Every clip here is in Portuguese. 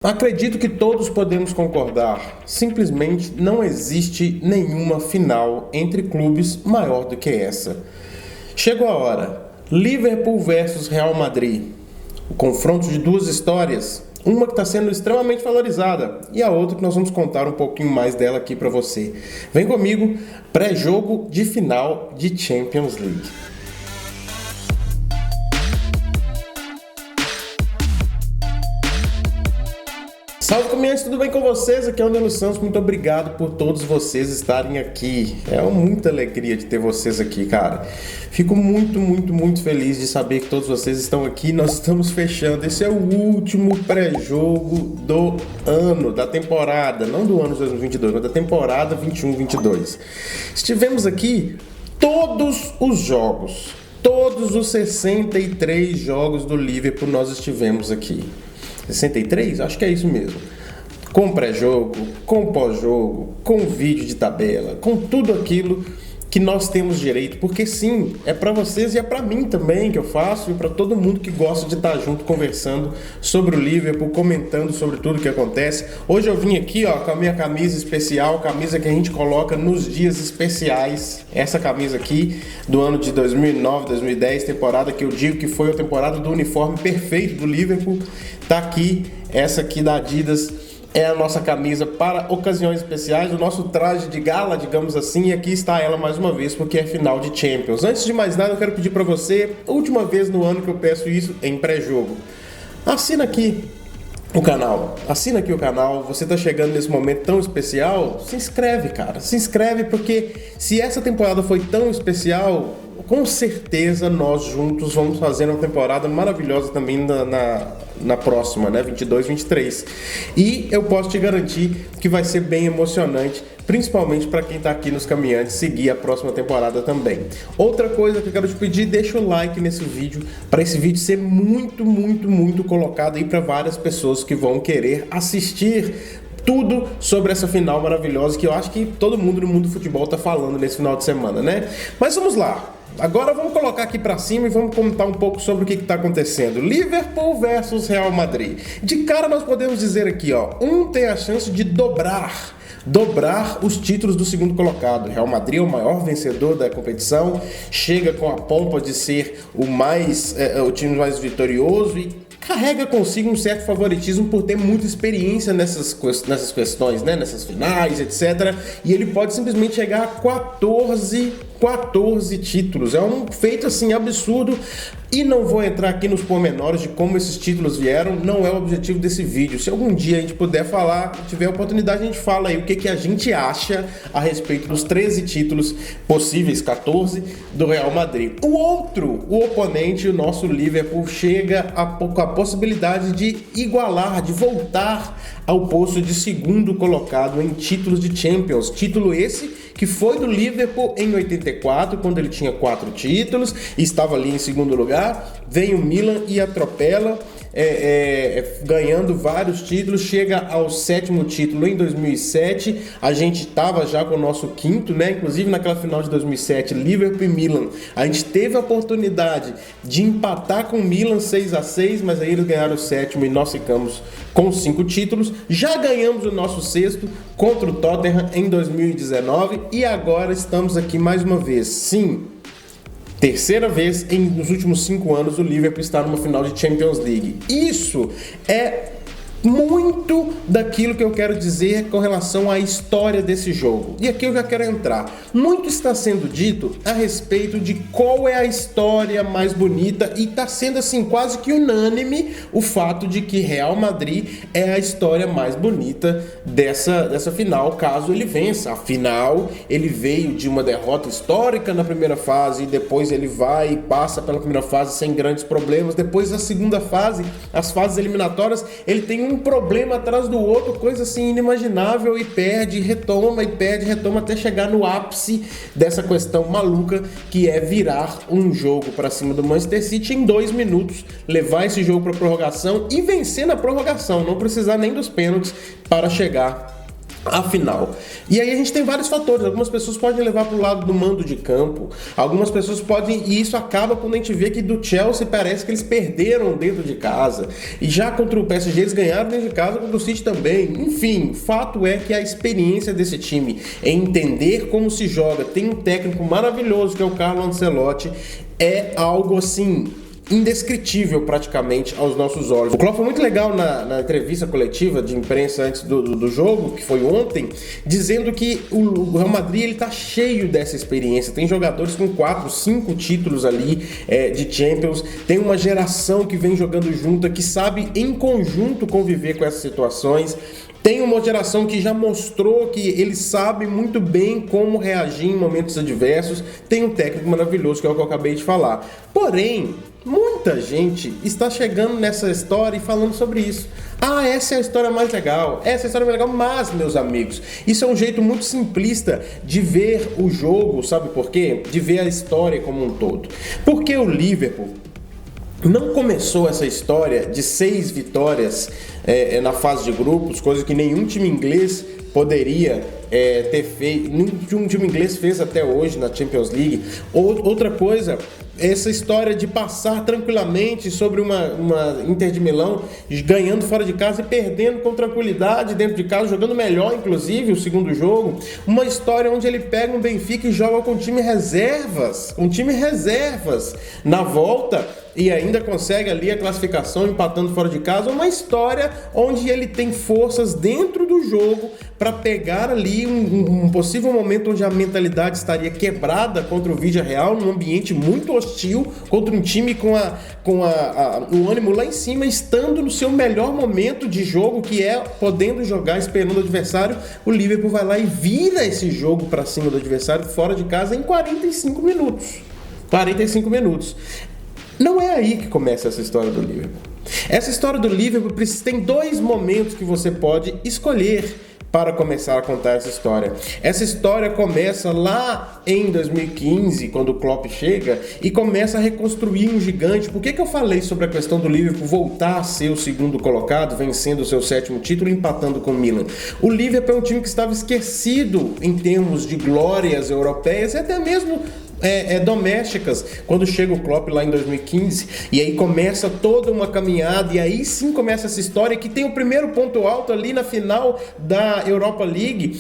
Acredito que todos podemos concordar, simplesmente não existe nenhuma final entre clubes maior do que essa. Chegou a hora, Liverpool versus Real Madrid, o confronto de duas histórias, uma que está sendo extremamente valorizada e a outra que nós vamos contar um pouquinho mais dela aqui para você. Vem comigo, pré-jogo de final de Champions League. Salve, caminhantes, tudo bem com vocês? Aqui é o Nelo Santos, muito obrigado por todos vocês estarem aqui. É muita alegria de ter vocês aqui, cara. Fico muito feliz de saber que todos vocês estão aqui. Nós estamos fechando, esse é o último pré-jogo do ano, da temporada, não do ano de 2022, mas da temporada 21-22. Estivemos aqui todos os jogos, todos os 63 jogos do Liverpool nós estivemos aqui. 63? Acho que é isso mesmo. Com pré-jogo, com pós-jogo, com vídeo de tabela, com tudo aquilo que nós temos direito, porque sim, é para vocês e é para mim também que eu faço e para todo mundo que gosta de estar junto conversando sobre o Liverpool, comentando sobre tudo que acontece. Hoje eu vim aqui, com a minha camisa especial, camisa que a gente coloca nos dias especiais. Essa camisa aqui do ano de 2009, 2010, temporada que eu digo que foi a temporada do uniforme perfeito do Liverpool. Tá aqui, essa aqui da Adidas. É a nossa camisa para ocasiões especiais, o nosso traje de gala, digamos assim, e aqui está ela mais uma vez, porque é final de Champions. Antes de mais nada, eu quero pedir para você, última vez no ano que eu peço isso em pré-jogo, assina aqui o canal, você está chegando nesse momento tão especial, se inscreve, cara, se inscreve, porque se essa temporada foi tão especial, com certeza nós juntos vamos fazer uma temporada maravilhosa também na próxima, né, 22-23. E eu posso te garantir que vai ser bem emocionante, principalmente para quem está aqui nos Caminhantes, seguir a próxima temporada também. Outra coisa que eu quero te pedir, deixa o like nesse vídeo, para esse vídeo ser muito colocado aí para várias pessoas que vão querer assistir tudo sobre essa final maravilhosa que eu acho que todo mundo no mundo do futebol está falando nesse final de semana, né? Mas vamos lá. Agora vamos colocar aqui para cima e vamos comentar um pouco sobre o que está acontecendo. Liverpool versus Real Madrid. De cara nós podemos dizer aqui, um tem a chance de dobrar os títulos do segundo colocado. Real Madrid é o maior vencedor da competição, chega com a pompa de ser o time mais vitorioso e carrega consigo um certo favoritismo por ter muita experiência nessas questões, né? Nessas finais, etc. E ele pode simplesmente chegar a 14 títulos. É um feito assim absurdo. E não vou entrar aqui nos pormenores de como esses títulos vieram, não é o objetivo desse vídeo. Se algum dia a gente puder falar, tiver a oportunidade, a gente fala aí o que a gente acha a respeito dos 13 títulos possíveis, 14, do Real Madrid. O oponente, o nosso Liverpool, chega com a possibilidade de igualar, de voltar ao posto de segundo colocado em títulos de Champions. Título esse que foi do Liverpool em 84, quando ele tinha 4 títulos e estava ali em segundo lugar. Vem o Milan e atropela, ganhando vários títulos, chega ao 7º título em 2007. A gente estava já com o nosso 5º, né? Inclusive naquela final de 2007, Liverpool e Milan, a gente teve a oportunidade de empatar com o Milan 6-6, mas aí eles ganharam o 7º e nós ficamos com 5 títulos. Já ganhamos o nosso 6º contra o Tottenham em 2019 e agora estamos aqui mais uma vez. Sim, terceira vez nos últimos 5 anos o Liverpool está numa final de Champions League. Isso é muito daquilo que eu quero dizer com relação à história desse jogo. E aqui eu já quero entrar. Muito está sendo dito a respeito de qual é a história mais bonita e está sendo assim quase que unânime o fato de que Real Madrid é a história mais bonita dessa final, caso ele vença. Afinal, ele veio de uma derrota histórica na primeira fase e depois ele vai e passa pela primeira fase sem grandes problemas. Depois da segunda fase, as fases eliminatórias, ele tem um problema atrás do outro, coisa assim inimaginável, e perde, retoma até chegar no ápice dessa questão maluca que é virar um jogo para cima do Manchester City em 2 minutos, levar esse jogo para prorrogação e vencer na prorrogação, não precisar nem dos pênaltis para chegar a final. E aí a gente tem vários fatores. Algumas pessoas podem levar para o lado do mando de campo, algumas pessoas podem, e isso acaba quando a gente vê que do Chelsea parece que eles perderam dentro de casa, e já contra o PSG eles ganharam dentro de casa, contra o City também. Enfim, fato é que a experiência desse time em entender como se joga, tem um técnico maravilhoso que é o Carlo Ancelotti, é algo assim indescritível praticamente aos nossos olhos. O Klopp foi muito legal na entrevista coletiva de imprensa antes do jogo, que foi ontem, dizendo que o Real Madrid ele tá cheio dessa experiência, tem jogadores com 4, 5 títulos ali de Champions, tem uma geração que vem jogando junta, que sabe em conjunto conviver com essas situações. Tem uma geração que já mostrou que ele sabe muito bem como reagir em momentos adversos. Tem um técnico maravilhoso, que é o que eu acabei de falar. Porém, muita gente está chegando nessa história e falando sobre isso. Ah, essa é a história mais legal, essa é a história mais legal, mas, meus amigos, isso é um jeito muito simplista de ver o jogo, sabe por quê? De ver a história como um todo. Porque o Liverpool não começou essa história de 6 vitórias na fase de grupos, coisa que nenhum time inglês poderia ter feito, nenhum time inglês fez até hoje na Champions League. Outra coisa, essa história de passar tranquilamente sobre uma Inter de Milão, ganhando fora de casa e perdendo com tranquilidade dentro de casa, jogando melhor, inclusive, o segundo jogo. Uma história onde ele pega um Benfica e joga com time reservas, na volta, e ainda consegue ali a classificação empatando fora de casa. Uma história onde ele tem forças dentro do jogo para pegar ali um possível momento onde a mentalidade estaria quebrada contra o Villarreal, num ambiente muito hostil, contra um time com o ânimo lá em cima, estando no seu melhor momento de jogo, que é podendo jogar, esperando o adversário. O Liverpool vai lá e vira esse jogo para cima do adversário fora de casa em 45 minutos. 45 minutos. Não é aí que começa essa história do Liverpool. Essa história do Liverpool tem 2 momentos que você pode escolher para começar a contar essa história. Essa história começa lá em 2015, quando o Klopp chega e começa a reconstruir um gigante. Por que eu falei sobre a questão do Liverpool voltar a ser o segundo colocado, vencendo o seu 7º título e empatando com o Milan? O Liverpool é um time que estava esquecido em termos de glórias europeias e até mesmo domésticas, quando chega o Klopp lá em 2015, e aí começa toda uma caminhada, e aí sim começa essa história que tem o primeiro ponto alto ali na final da Europa League,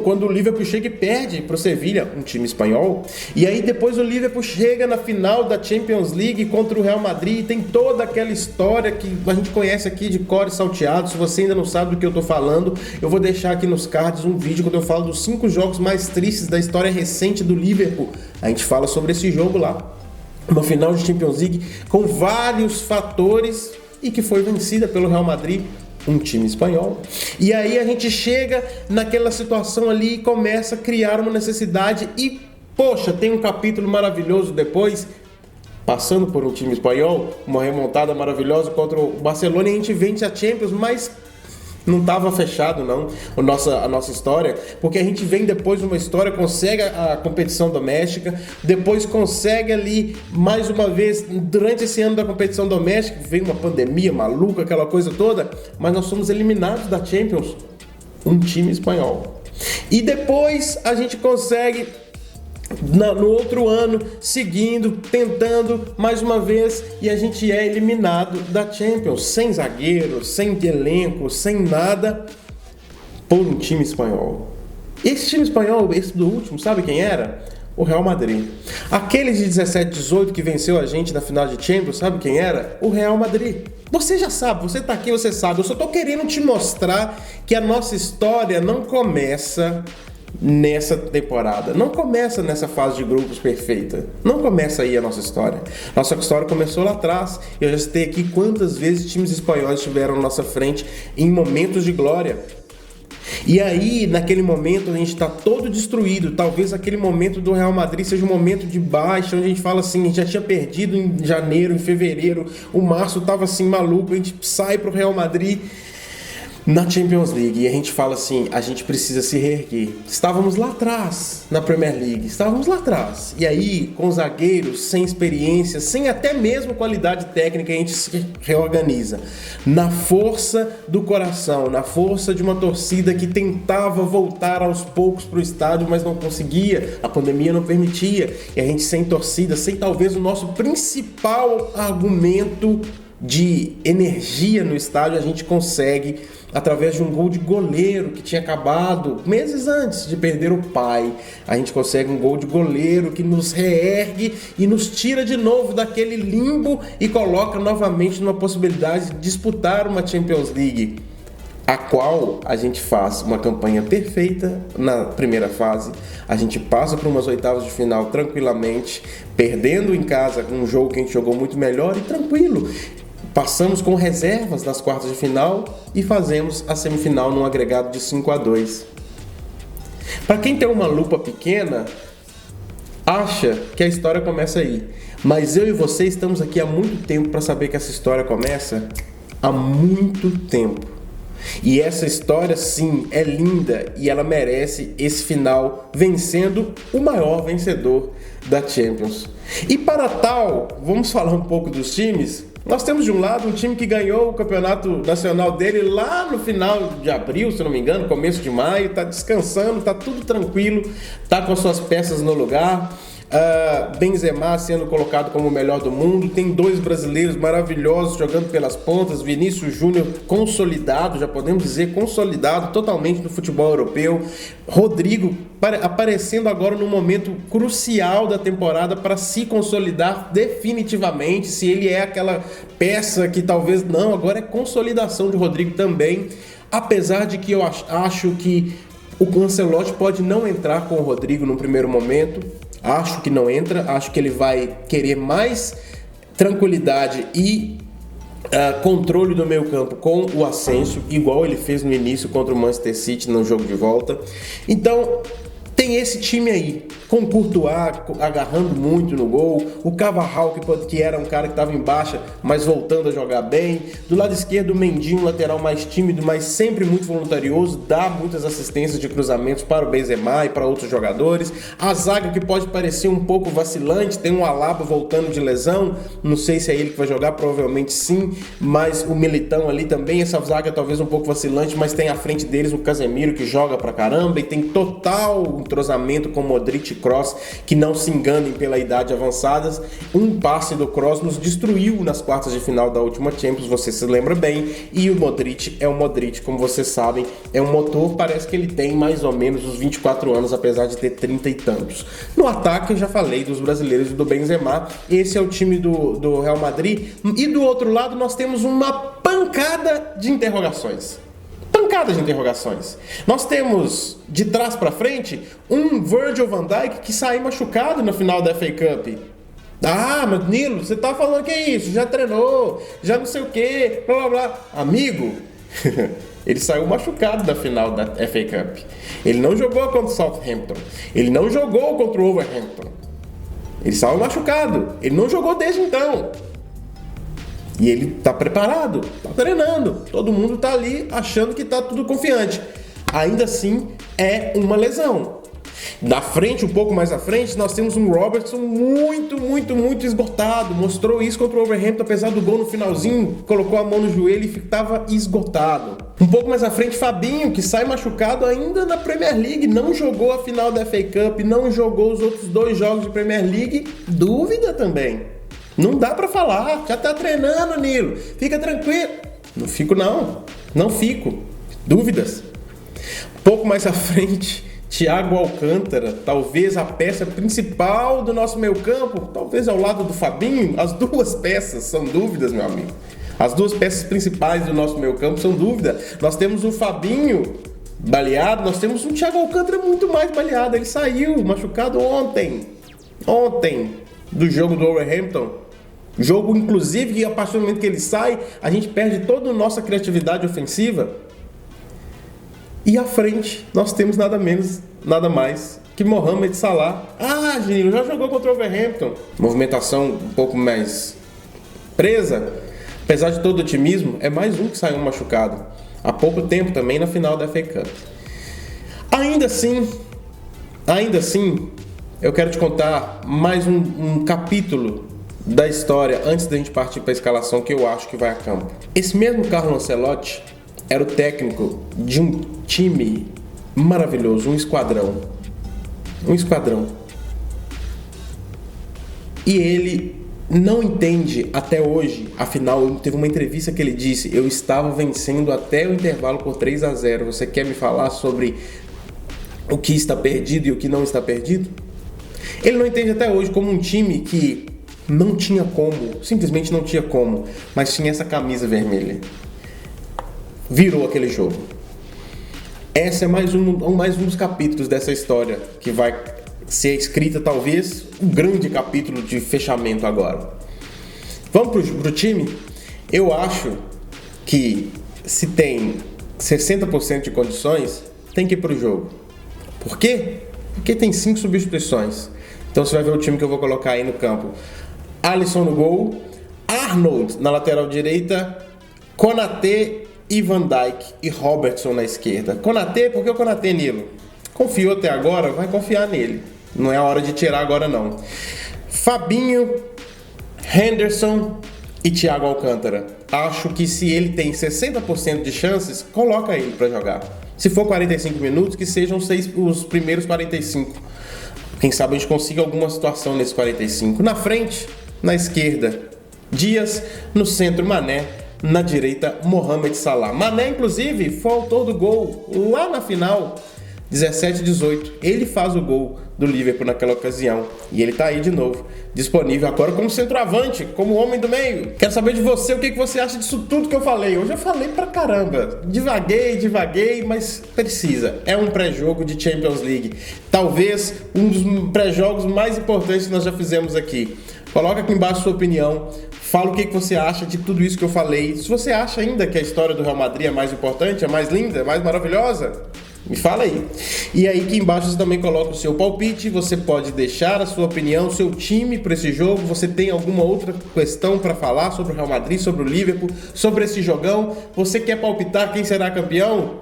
quando o Liverpool chega e perde para o Sevilla, um time espanhol, e aí depois o Liverpool chega na final da Champions League contra o Real Madrid, e tem toda aquela história que a gente conhece aqui de cor e salteado. Se você ainda não sabe do que eu tô falando, eu vou deixar aqui nos cards um vídeo quando eu falo dos 5 jogos mais tristes da história recente do Liverpool. A gente fala sobre esse jogo lá, uma final de Champions League com vários fatores e que foi vencida pelo Real Madrid, um time espanhol. E aí a gente chega naquela situação ali e começa a criar uma necessidade e, poxa, tem um capítulo maravilhoso depois, passando por um time espanhol, uma remontada maravilhosa contra o Barcelona, e a gente vence a Champions, mas não estava fechado não a nossa história, porque a gente vem depois de uma história, consegue a competição doméstica, depois consegue ali mais uma vez, durante esse ano da competição doméstica, vem uma pandemia maluca, aquela coisa toda, mas nós somos eliminados da Champions, um time espanhol. E depois a gente consegue no outro ano, seguindo, tentando mais uma vez, e a gente é eliminado da Champions, sem zagueiro, sem elenco, sem nada, por um time espanhol. Esse time espanhol, esse do último, sabe quem era? O Real Madrid. Aqueles de 17, 18 que venceu a gente na final de Champions, sabe quem era? O Real Madrid. Você já sabe, você tá aqui, você sabe. Eu só tô querendo te mostrar que a nossa história não começa nessa temporada, não começa nessa fase de grupos perfeita, não começa aí a nossa história. Nossa história começou lá atrás. Eu já citei aqui quantas vezes times espanhóis estiveram na nossa frente em momentos de glória. E aí, naquele momento, a gente está todo destruído. Talvez aquele momento do Real Madrid seja um momento de baixa, onde a gente fala assim, a gente já tinha perdido em janeiro, em fevereiro, o março estava assim maluco, a gente sai pro Real Madrid na Champions League, e a gente fala assim, a gente precisa se reerguer. Estávamos lá atrás na Premier League, estávamos lá atrás. E aí, com zagueiros sem experiência, sem até mesmo qualidade técnica, a gente se reorganiza. Na força do coração, na força de uma torcida que tentava voltar aos poucos para o estádio, mas não conseguia, a pandemia não permitia. E a gente sem torcida, sem talvez o nosso principal argumento de energia no estádio, a gente consegue, através de um gol de goleiro que tinha acabado meses antes de perder o pai, a gente consegue um gol de goleiro que nos reergue e nos tira de novo daquele limbo e coloca novamente numa possibilidade de disputar uma Champions League, a qual a gente faz uma campanha perfeita na primeira fase, a gente passa por umas oitavas de final tranquilamente, perdendo em casa um jogo que a gente jogou muito melhor e tranquilo. Passamos com reservas nas quartas de final e fazemos a semifinal num agregado de 5-2. Para quem tem uma lupa pequena, acha que a história começa aí. Mas eu e você estamos aqui há muito tempo para saber que essa história começa há muito tempo. E essa história, sim, é linda e ela merece esse final vencendo o maior vencedor da Champions. E para tal, vamos falar um pouco dos times. Nós temos de um lado um time que ganhou o campeonato nacional dele lá no final de abril, se não me engano, começo de maio, está descansando, está tudo tranquilo, está com as suas peças no lugar. Benzema sendo colocado como o melhor do mundo, tem dois brasileiros maravilhosos jogando pelas pontas, Vinícius Júnior consolidado, já podemos dizer consolidado totalmente no futebol europeu, Rodrigo aparecendo agora num momento crucial da temporada para se consolidar definitivamente, se ele é aquela peça que talvez não, agora é consolidação de Rodrigo também, apesar de que eu acho que o Ancelotti pode não entrar com o Rodrigo no primeiro momento. Acho que não entra, acho que ele vai querer mais tranquilidade e controle do meio campo com o Asensio, igual ele fez no início contra o Manchester City no jogo de volta. Então, tem esse time aí, com o Courtois agarrando muito no gol, o Carvajal, que era um cara que estava em baixa, mas voltando a jogar bem. Do lado esquerdo, o Mendy, um lateral mais tímido, mas sempre muito voluntarioso, dá muitas assistências de cruzamentos para o Benzema e para outros jogadores. A zaga, que pode parecer um pouco vacilante, tem um Alaba voltando de lesão, não sei se é ele que vai jogar, provavelmente sim, mas o Militão ali também, essa zaga talvez um pouco vacilante, mas tem à frente deles o Casemiro, que joga pra caramba, e tem total entrosamento com Modric e Kroos, que não se enganem pela idade avançadas. Um passe do Kroos nos destruiu nas quartas de final da última Champions, você se lembra bem, e o Modric é o Modric, como vocês sabem, é um motor, parece que ele tem mais ou menos os 24 anos, apesar de ter 30 e tantos. No ataque, eu já falei dos brasileiros e do Benzema, esse é o time do Real Madrid, e do outro lado nós temos uma pancada de interrogações. Nós temos de trás para frente um Virgil van Dijk que saiu machucado na final da FA Cup. Mas Nilo, você tá falando que é isso? Já treinou, já não sei o que, blá blá blá. Amigo, ele saiu machucado da final da FA Cup. Ele não jogou contra o Southampton. Ele não jogou contra o Wolverhampton. Ele saiu machucado. Ele não jogou desde então. E ele tá preparado, tá treinando. Todo mundo tá ali achando que tá tudo confiante. Ainda assim, é uma lesão. Da frente, um pouco mais à frente, nós temos um Robertson muito esgotado. Mostrou isso contra o Wolverhampton, apesar do gol no finalzinho, colocou a mão no joelho e estava esgotado. Um pouco mais à frente, Fabinho, que sai machucado ainda na Premier League, não jogou a final da FA Cup, não jogou os outros 2 jogos de Premier League. Dúvida também. Não dá pra falar, já tá treinando, Nilo, fica tranquilo. Não fico não fico. Dúvidas. Pouco mais à frente, Thiago Alcântara, talvez a peça principal do nosso meio campo, talvez ao lado do Fabinho, as duas peças são dúvidas, meu amigo. As duas peças principais do nosso meio campo são dúvida. Nós temos o Fabinho baleado, nós temos um Thiago Alcântara muito mais baleado, ele saiu machucado ontem, do jogo do Wolverhampton. Jogo, inclusive, que a partir do momento que ele sai, a gente perde toda a nossa criatividade ofensiva. E à frente, nós temos nada menos, nada mais que Mohamed Salah. Gil, já jogou contra o Wolverhampton. Movimentação um pouco mais presa. Apesar de todo o otimismo, é mais um que saiu machucado. há pouco tempo também na final da FA Cup. Ainda assim, eu quero te contar mais um capítulo da história antes da gente partir para a escalação que eu acho que vai a campo. Esse mesmo Carlo Ancelotti era o técnico de um time maravilhoso, um esquadrão. E ele não entende até hoje, afinal, teve uma entrevista que ele disse: eu estava vencendo até o intervalo por 3-0. Você quer me falar sobre o que está perdido e o que não está perdido? Ele não entende até hoje como um time que não tinha como, simplesmente não tinha como, mas tinha essa camisa vermelha. Virou aquele jogo. Essa é mais um dos capítulos dessa história que vai ser escrita, talvez, um grande capítulo de fechamento agora. Vamos pro time? Eu acho que se tem 60% de condições, tem que ir pro jogo. Por quê? Porque tem 5 substituições. Então você vai ver o time que eu vou colocar aí no campo. Alisson no gol, Arnold na lateral direita, Konaté e Van Dijk e Robertson na esquerda. Konaté, porque o Konaté, Nilo, confiou até agora, vai confiar nele. Não é a hora de tirar agora não. Fabinho, Henderson e Thiago Alcântara. Acho que se ele tem 60% de chances, coloca ele para jogar. Se for 45 minutos, que sejam os primeiros 45. Quem sabe a gente consiga alguma situação nesses 45. Na frente, na esquerda, Dias. No centro, Mané. Na direita, Mohamed Salah. Mané, inclusive, foi o autor do gol lá na final, 17-18. Ele faz o gol do Liverpool naquela ocasião. E ele tá aí de novo, disponível agora como centroavante, como homem do meio. Quero saber de você o que você acha disso tudo que eu falei. Hoje eu falei pra caramba. Divaguei, mas precisa. É um pré-jogo de Champions League. Talvez um dos pré-jogos mais importantes que nós já fizemos aqui. Coloca aqui embaixo a sua opinião. Fala o que você acha de tudo isso que eu falei. Se você acha ainda que a história do Real Madrid é mais importante, é mais linda, é mais maravilhosa, me fala aí. E aí aqui embaixo você também coloca o seu palpite. Você pode deixar a sua opinião, o seu time para esse jogo. Você tem alguma outra questão para falar sobre o Real Madrid, sobre o Liverpool, sobre esse jogão? Você quer palpitar quem será campeão?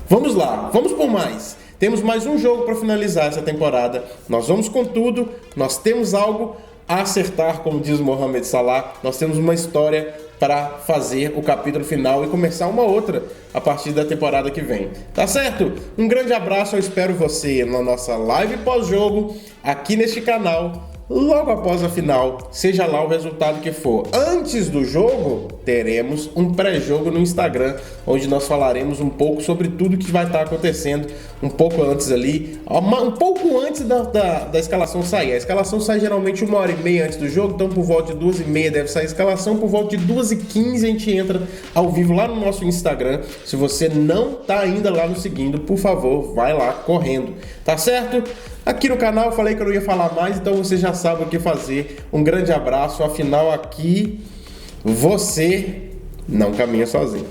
Vamos lá, vamos por mais. Temos mais um jogo para finalizar essa temporada. Nós vamos com tudo. Nós temos algo a acertar, como diz o Mohamed Salah. Nós temos uma história para fazer o capítulo final e começar uma outra a partir da temporada que vem. Tá certo? Um grande abraço, eu espero você na nossa live pós-jogo aqui neste canal. Logo após a final, seja lá o resultado que for. Antes do jogo, teremos um pré-jogo no Instagram, onde nós falaremos um pouco sobre tudo que vai estar acontecendo, um pouco antes ali, um pouco antes da escalação sair. A escalação sai geralmente 1h30 antes do jogo, então por volta de 2h30 deve sair a escalação, por volta de 2h15 a gente entra ao vivo lá no nosso Instagram. Se você não está ainda lá nos seguindo, por favor, vai lá correndo, tá certo? Aqui no canal eu falei que eu não ia falar mais, então você já sabe o que fazer. Um grande abraço, afinal aqui você não caminha sozinho.